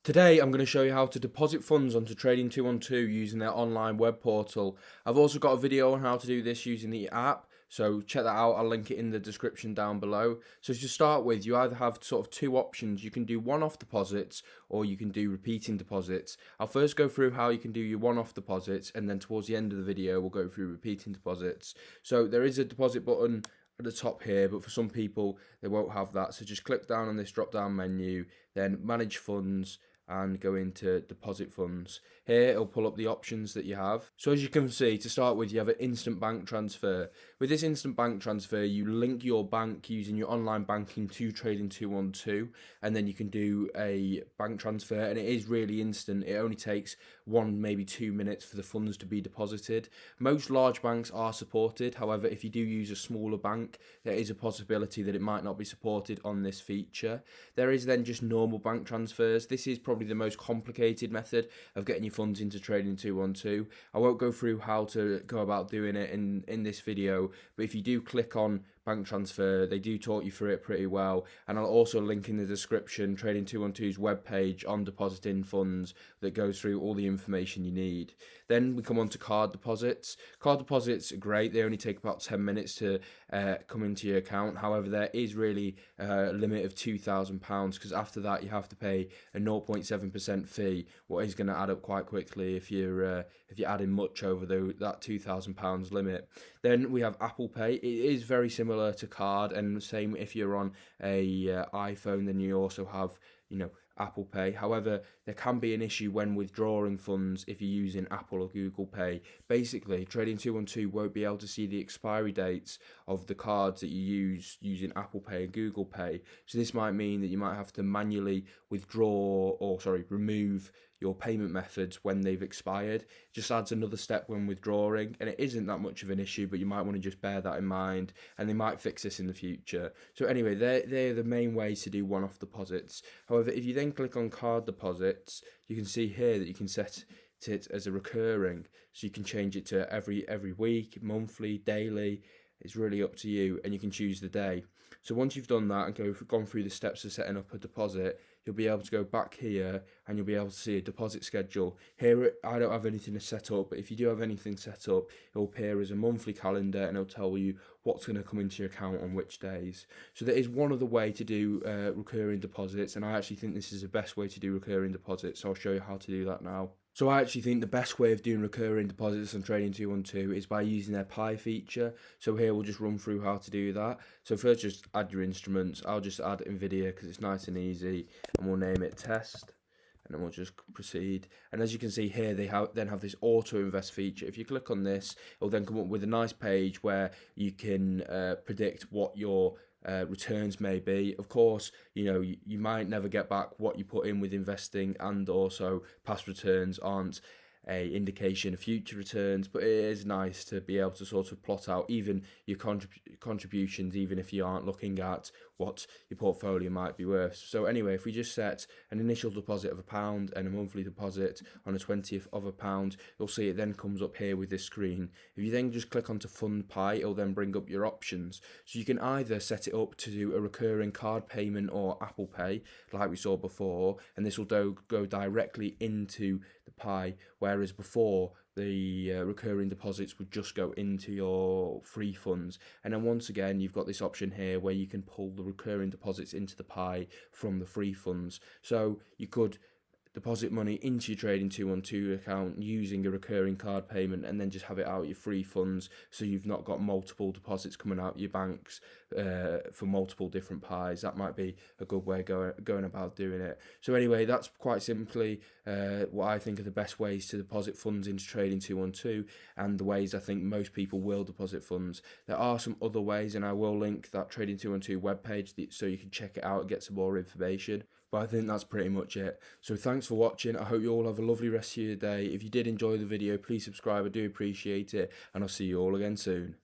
Today I'm going to show you how to deposit funds onto Trading212 using their online web portal. I've also got a video on how to do this using the app, so check that out. I'll link it in the description down below. So to start with, you either have sort of two options. You can do one-off deposits or you can do repeating deposits. I'll first go through how you can do your one-off deposits, and then towards the end of the video we'll go through repeating deposits. So there is a deposit button at the top here, but for some people they won't have that, so just click down on this drop down menu, then manage funds, and go into deposit funds. Here it'll pull up the options that you have. So as you can see, to start with, you have an instant bank transfer. With this instant bank transfer, you link your bank using your online banking to Trading212, and then you can do a bank transfer, and it is really instant. It only takes 1, maybe 2 minutes for the funds to be deposited. Most large banks are supported. However, if you do use a smaller bank, there is a possibility that it might not be supported on this feature. There is then just normal bank transfers. This is probably the most complicated method of getting your funds into Trading212. I won't go through how to go about doing it in this video, but if you do click on bank transfer, they do talk you through it pretty well, and I'll also link in the description Trading212's webpage on depositing funds that goes through all the information you need. Then we come on to card deposits. Card deposits are great. They only take about 10 minutes to come into your account. However, there is really a limit of £2,000, because after that you have to pay a 0.7% fee, what is going to add up quite quickly if you're adding much over that £2,000 limit. Then we have Apple Pay. It is very similar to card, and the same if you're on a iPhone, then you also have Apple Pay. However, there can be an issue when withdrawing funds if you're using Apple or Google Pay. Basically, Trading212 won't be able to see the expiry dates of the cards that you use using Apple Pay and Google Pay. So this might mean that you might have to manually remove your payment methods when they've expired. It just adds another step when withdrawing, and it isn't that much of an issue, but you might want to just bear that in mind, and they might fix this in the future. So anyway, they're the main ways to do one-off deposits. However, if you then click on card deposits, you can see here that you can set it as a recurring, so you can change it to every week, monthly, daily. It's really up to you, and you can choose the day. So once you've done that and gone through the steps of setting up a deposit, you'll be able to go back here and you'll be able to see a deposit schedule. Here I don't have anything set up, but if you do have anything set up, it'll appear as a monthly calendar, and it'll tell you what's going to come into your account on which days. So that is one other way to do recurring deposits, and I actually think this is the best way to do recurring deposits, so I'll show you how to do that now. So I actually think the best way of doing recurring deposits on Trading212 is by using their Pi feature. So here we'll just run through how to do that. So first, just add your instruments. I'll just add NVIDIA because it's nice and easy, and we'll name it test, and then we'll just proceed. And as you can see here, they then have this auto invest feature. If you click on this, it'll then come up with a nice page where you can predict what your returns may be. Of course, you might never get back what you put in with investing, and also past returns aren't a indication of future returns, but it is nice to be able to sort of plot out even your contributions, even if you aren't looking at what your portfolio might be worth. So anyway, if we just set an initial deposit of £1 and a monthly deposit on a 20th of £1, you'll see it then comes up here with this screen. If you then just click onto Fund Pi, it'll then bring up your options. So you can either set it up to do a recurring card payment or Apple Pay, like we saw before, and this will go directly into the Pi, whereas before the recurring deposits would just go into your free funds. And then once again, you've got this option here where you can pull the recurring deposits into the Pi from the free funds. So you could deposit money into your Trading212 account using a recurring card payment, and then just have it out your free funds, so you've not got multiple deposits coming out your banks for multiple different pies. That might be a good way going about doing it. So anyway, that's quite simply what I think are the best ways to deposit funds into Trading212, and the ways I think most people will deposit funds. There are some other ways, and I will link that Trading212 webpage so you can check it out and get some more information. But I think that's pretty much it. So thanks for watching. I hope you all have a lovely rest of your day. If you did enjoy the video, please subscribe. I do appreciate it. And I'll see you all again soon.